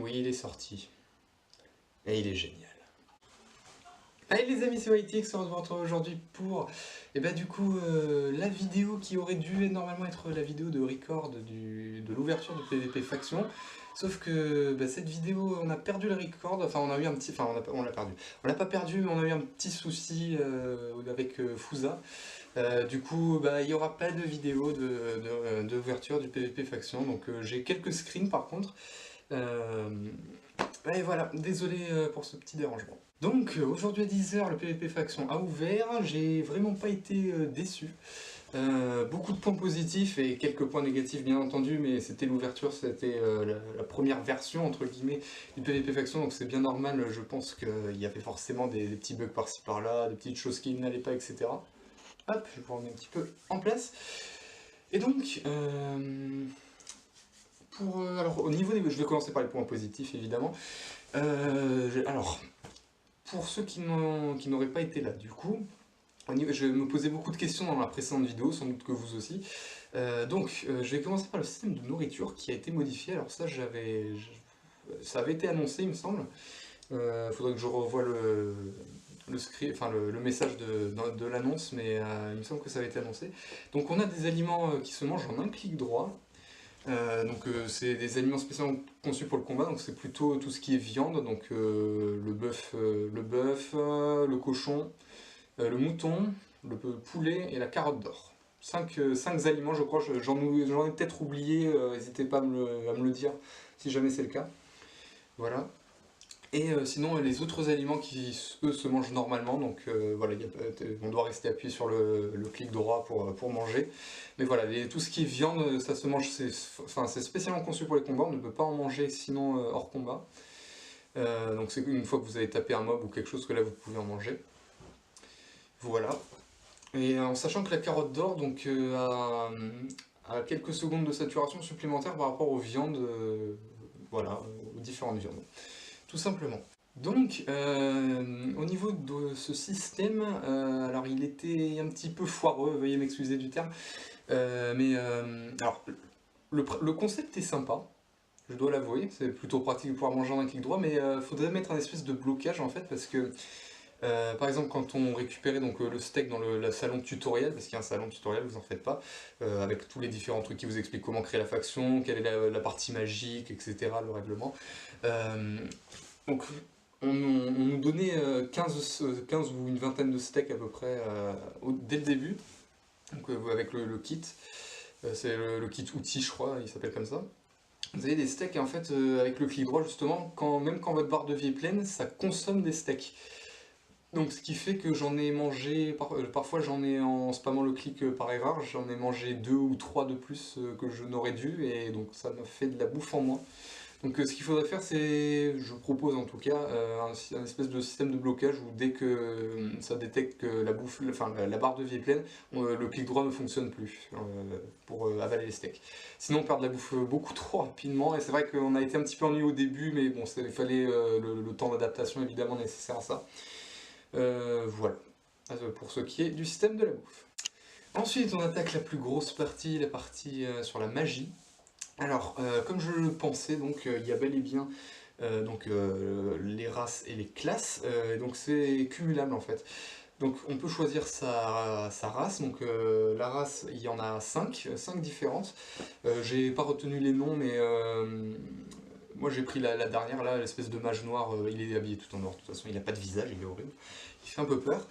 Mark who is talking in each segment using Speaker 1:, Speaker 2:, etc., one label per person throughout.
Speaker 1: oui, il est sorti. Et il est génial. Allez les amis, c'est YTX, on se retrouve aujourd'hui pour la vidéo qui aurait dû normalement être la vidéo de record de l'ouverture du PVP Faction. Sauf que cette vidéo, on a perdu le record, enfin on a eu un petit... Enfin on l'a perdu. On l'a pas perdu, mais on a eu un petit souci avec Fusa. Du coup, il n'y aura pas de vidéo d'ouverture du PVP Faction, donc j'ai quelques screens par contre. Et voilà, désolé pour ce petit dérangement. Donc aujourd'hui à 10 h, le PVP Faction a ouvert, j'ai vraiment pas été déçu. Beaucoup de points positifs et quelques points négatifs bien entendu, mais c'était l'ouverture, c'était la première version entre guillemets du PVP Faction, donc c'est bien normal, je pense qu'il y avait forcément des petits bugs par-ci par-là, des petites choses qui n'allaient pas, etc. Hop, je vais vous remettre un petit peu en place. Et donc, alors au niveau des... Je vais commencer par les points positifs évidemment. Alors, pour ceux qui n'auraient pas été là du coup, je me posais beaucoup de questions dans la précédente vidéo, sans doute que vous aussi. Je vais commencer par le système de nourriture qui a été modifié. Alors ça, ça avait été annoncé il me semble. Faudrait que je revoie le message de l'annonce, mais il me semble que ça avait été annoncé. Donc on a des aliments qui se mangent en un clic droit. C'est des aliments spécialement conçus pour le combat, donc c'est plutôt tout ce qui est viande, donc le bœuf, le cochon, le mouton, le poulet et la carotte d'or. 5 aliments je crois, j'en ai peut-être oublié, n'hésitez pas à me le dire si jamais c'est le cas. Voilà. Et sinon les autres aliments qui eux se mangent normalement, donc on doit rester appuyé sur le clic droit pour manger. Mais voilà, tout ce qui est viande, ça se mange, c'est spécialement conçu pour les combats, on ne peut pas en manger sinon hors combat. Donc c'est une fois que vous avez tapé un mob ou quelque chose que là vous pouvez en manger. Voilà. Et en sachant que la carotte d'or donc a quelques secondes de saturation supplémentaire par rapport aux viandes, voilà, aux différentes viandes. Tout simplement. Donc, au niveau de ce système, alors il était un petit peu foireux, veuillez m'excuser du terme, alors, le concept est sympa, je dois l'avouer, c'est plutôt pratique de pouvoir manger en un clic droit, mais il faudrait mettre un espèce de blocage en fait, parce que, par exemple, quand on récupérait donc, le steak dans le salon tutoriel, parce qu'il y a un salon tutoriel, vous en faites pas, avec tous les différents trucs qui vous expliquent comment créer la faction, quelle est la partie magique, etc., le règlement. Donc on nous donnait 15 ou une vingtaine de steaks à peu près dès le début, donc, avec le kit. C'est le kit outil je crois, il s'appelle comme ça. Vous avez des steaks et en fait avec le clic droit justement, même quand votre barre de vie est pleine, ça consomme des steaks. Donc ce qui fait que j'en ai mangé, parfois j'en ai en spammant le clic par erreur, j'en ai mangé 2 ou 3 de plus que je n'aurais dû, et donc ça m'a fait de la bouffe en moins. Donc ce qu'il faudrait faire, c'est, je propose en tout cas, un espèce de système de blocage où dès que ça détecte que la barre de vie est pleine, le clic droit ne fonctionne plus pour avaler les steaks. Sinon on perd de la bouffe beaucoup trop rapidement, et c'est vrai qu'on a été un petit peu ennuyé au début, mais bon, il fallait le temps d'adaptation évidemment nécessaire à ça. Voilà, pour ce qui est du système de la bouffe. Ensuite on attaque la plus grosse partie, la partie sur la magie. Alors, comme je le pensais, donc il y a bel et bien les races et les classes, donc c'est cumulable en fait. Donc on peut choisir sa race, donc la race, il y en a 5 différentes. J'ai pas retenu les noms, mais moi j'ai pris la dernière là, l'espèce de mage noir, il est habillé tout en noir, de toute façon il n'a pas de visage, il est horrible, il fait un peu peur.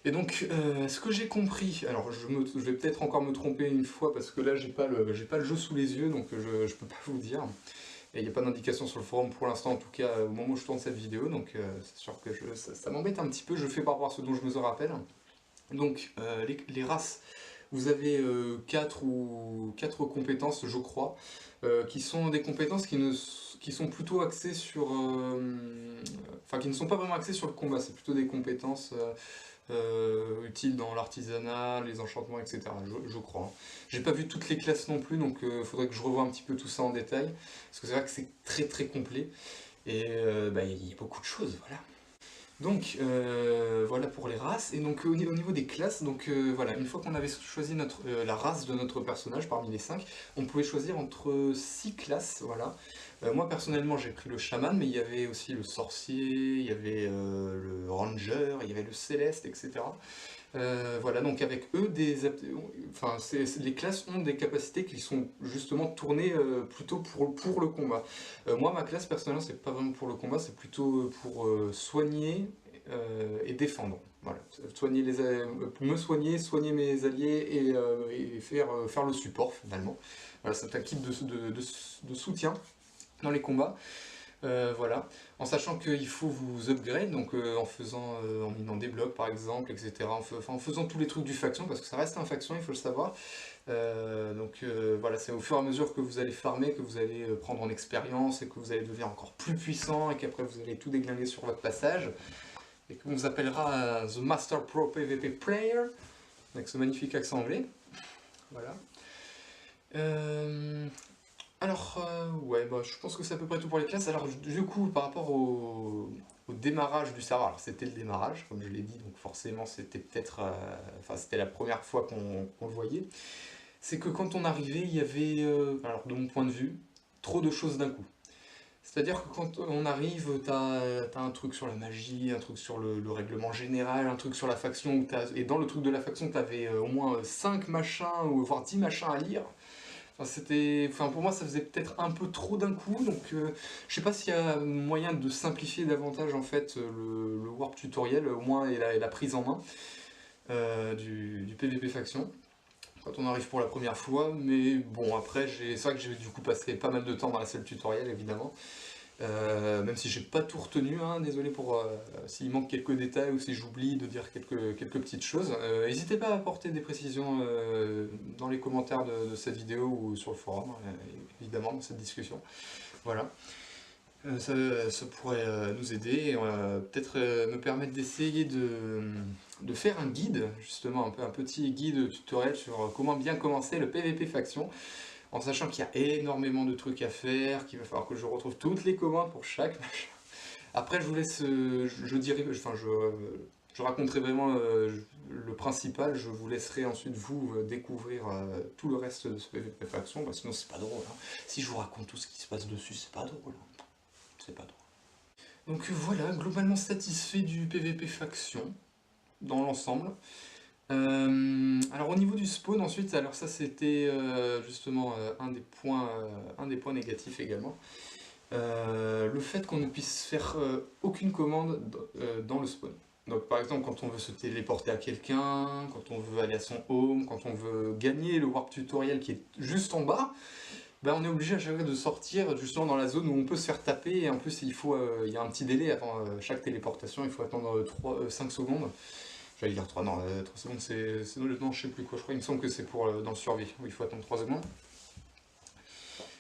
Speaker 1: Et donc, ce que j'ai compris, alors je vais peut-être encore me tromper une fois parce que là j'ai pas le jeu sous les yeux, donc je peux pas vous dire. Et il n'y a pas d'indication sur le forum pour l'instant, en tout cas au moment où je tourne cette vidéo, donc c'est sûr que ça m'embête un petit peu, je fais par rapport à ce dont je me rappelle. Donc les races, vous avez 4 compétences, je crois, qui sont des compétences qui sont plutôt axées sur... Enfin, qui ne sont pas vraiment axées sur le combat, c'est plutôt des compétences utiles dans l'artisanat, les enchantements, etc. Je crois. J'ai pas vu toutes les classes non plus, donc il faudrait que je revoie un petit peu tout ça en détail, parce que c'est vrai que c'est très très complet, et il y a beaucoup de choses, voilà. Donc voilà pour les races, et donc au niveau des classes, donc voilà, une fois qu'on avait choisi la race de notre personnage parmi les 5, on pouvait choisir entre 6 classes, voilà. Moi personnellement j'ai pris le chaman, mais il y avait aussi le sorcier, il y avait le ranger, il y avait le céleste, etc. Voilà, donc avec eux, les classes ont des capacités qui sont justement tournées plutôt pour le combat. Moi, ma classe, personnellement, c'est pas vraiment pour le combat, c'est plutôt pour soigner et défendre. Voilà, me soigner, soigner mes alliés et faire le support finalement. Voilà, c'est un kit de soutien dans les combats. Voilà, en sachant qu'il faut vous upgrade, donc en minant des blocs par exemple, etc. En faisant tous les trucs du faction, parce que ça reste un faction, il faut le savoir. Voilà, c'est au fur et à mesure que vous allez farmer, que vous allez prendre en expérience, et que vous allez devenir encore plus puissant, et qu'après vous allez tout déglinguer sur votre passage, et qu'on vous appellera The Master Pro PvP Player, avec ce magnifique accent anglais. Voilà. Ouais, bah, je pense que c'est à peu près tout pour les classes. Alors, du coup, par rapport au démarrage du serveur, alors c'était le démarrage, comme je l'ai dit, donc forcément c'était peut-être, enfin c'était la première fois qu'on le voyait. C'est que quand on arrivait, il y avait, alors de mon point de vue, trop de choses d'un coup. C'est-à-dire que quand on arrive, t'as un truc sur la magie, un truc sur le règlement général, un truc sur la faction, et dans le truc de la faction, t'avais au moins 5 machins, ou voire 10 machins à lire. Enfin, pour moi, ça faisait peut-être un peu trop d'un coup, donc je sais pas s'il y a moyen de simplifier davantage en fait le warp tutoriel, au moins et la prise en main du PvP faction quand on arrive pour la première fois, mais bon après c'est vrai que j'ai du coup passé pas mal de temps dans la salle tutoriel évidemment. Même si j'ai pas tout retenu, hein, désolé pour s'il manque quelques détails ou si j'oublie de dire quelques petites choses. N'hésitez pas à apporter des précisions dans les commentaires de cette vidéo ou sur le forum, évidemment, dans cette discussion. Voilà. Ça pourrait nous aider et peut-être me permettre d'essayer de faire un guide, justement, un petit guide tutoriel sur comment bien commencer le PvP faction, en sachant qu'il y a énormément de trucs à faire, qu'il va falloir que je retrouve toutes les commandes pour chaque machin. Après, je vous laisse, je raconterai vraiment le principal, je vous laisserai ensuite vous découvrir tout le reste de ce PvP faction, parce que sinon c'est pas drôle, hein. Si je vous raconte tout ce qui se passe dessus, c'est pas drôle, hein. C'est pas drôle. Donc voilà, globalement satisfait du PvP faction, dans l'ensemble. Alors au niveau du spawn ensuite, alors ça c'était justement un des points négatifs également. Le fait qu'on ne puisse faire aucune commande dans le spawn. Donc par exemple quand on veut se téléporter à quelqu'un, quand on veut aller à son home, quand on veut gagner le warp tutoriel qui est juste en bas, ben on est obligé à chaque fois de sortir justement dans la zone où on peut se faire taper, et en plus il y a un petit délai avant chaque téléportation, il faut attendre 5 secondes. J'allais dire 3, non, 3 secondes c'est non, je sais plus quoi, je crois, il me semble que c'est pour dans le survie, où il faut attendre 3 secondes.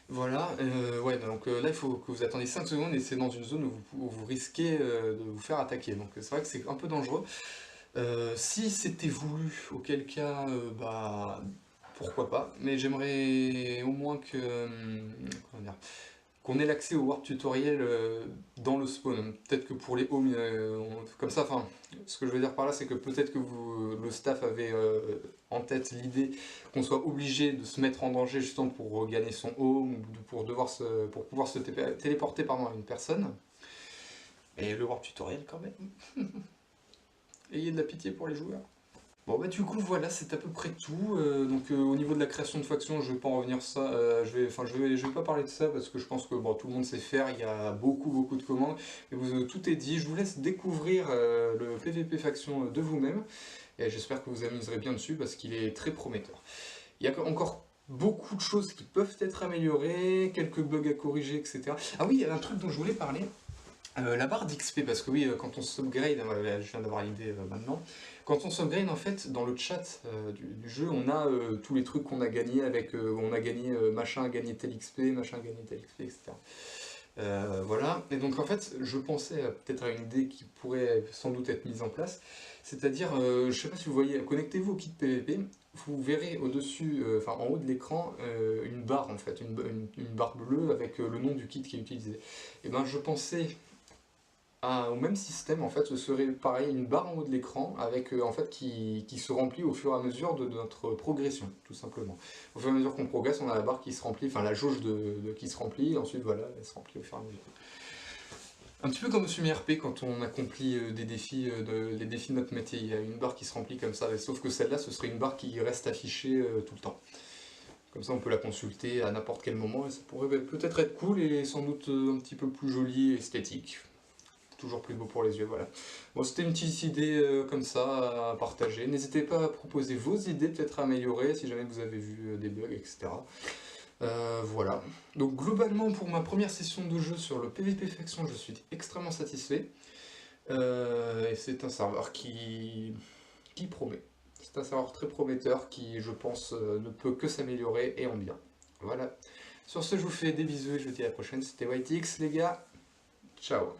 Speaker 1: Voilà, ouais, donc là il faut que vous attendiez 5 secondes et c'est dans une zone où vous risquez de vous faire attaquer, donc c'est vrai que c'est un peu dangereux. Si c'était voulu, auquel cas, bah pourquoi pas, mais j'aimerais au moins comment dire, qu'on ait l'accès au warp tutoriel dans le spawn. Peut-être que pour les homes, comme ça, enfin, ce que je veux dire par là, c'est que peut-être que le staff avait en tête l'idée qu'on soit obligé de se mettre en danger justement pour regagner son home, ou pour pouvoir se téléporter pardon, à une personne. Et le warp tutoriel quand même. Ayez de la pitié pour les joueurs. Bon bah du coup voilà, c'est à peu près tout. Au niveau de la création de factions, je vais pas en revenir ça. Je vais pas parler de ça parce que je pense que bon, tout le monde sait faire. Il y a beaucoup de commandes. Et tout est dit. Je vous laisse découvrir le PvP faction de vous-même. Et j'espère que vous amuserez bien dessus parce qu'il est très prometteur. Il y a encore beaucoup de choses qui peuvent être améliorées, quelques bugs à corriger, etc. Ah oui, il y a un truc dont je voulais parler. La barre d'XP, parce que oui, quand on s'upgrade, je viens d'avoir l'idée maintenant, quand on s'upgrade en fait, dans le chat du jeu, on a tous les trucs qu'on a gagnés avec, on a gagné, machin a gagné tel XP, machin a gagné tel XP, etc. Voilà, et donc en fait, je pensais peut-être à une idée qui pourrait sans doute être mise en place, c'est-à-dire, je sais pas si vous voyez, connectez-vous au kit PVP, vous verrez au-dessus, enfin en haut de l'écran, une barre en fait, une barre bleue avec le nom du kit qui est utilisé. Et ben je pensais au même système, en fait, ce serait pareil, une barre en haut de l'écran avec en fait qui se remplit au fur et à mesure de notre progression, tout simplement. Au fur et à mesure qu'on progresse, on a la barre qui se remplit, enfin la jauge qui se remplit, et ensuite voilà, elle se remplit au fur et à mesure. Un petit peu comme au semi-RP quand on accomplit des défis, les défis de notre métier, il y a une barre qui se remplit comme ça, sauf que celle-là, ce serait une barre qui reste affichée tout le temps. Comme ça, on peut la consulter à n'importe quel moment, et ça pourrait peut-être être cool et sans doute un petit peu plus joli et esthétique. Toujours plus beau pour les yeux, voilà. Bon, c'était une petite idée comme ça à partager. N'hésitez pas à proposer vos idées, peut-être à améliorer, si jamais vous avez vu des bugs, etc. Voilà. Donc globalement, pour ma première session de jeu sur le PvP Faction, je suis extrêmement satisfait. Et c'est un serveur qui promet. C'est un serveur très prometteur qui, je pense, ne peut que s'améliorer et en bien. Voilà. Sur ce, je vous fais des bisous et je vous dis à la prochaine. C'était YTX, les gars. Ciao.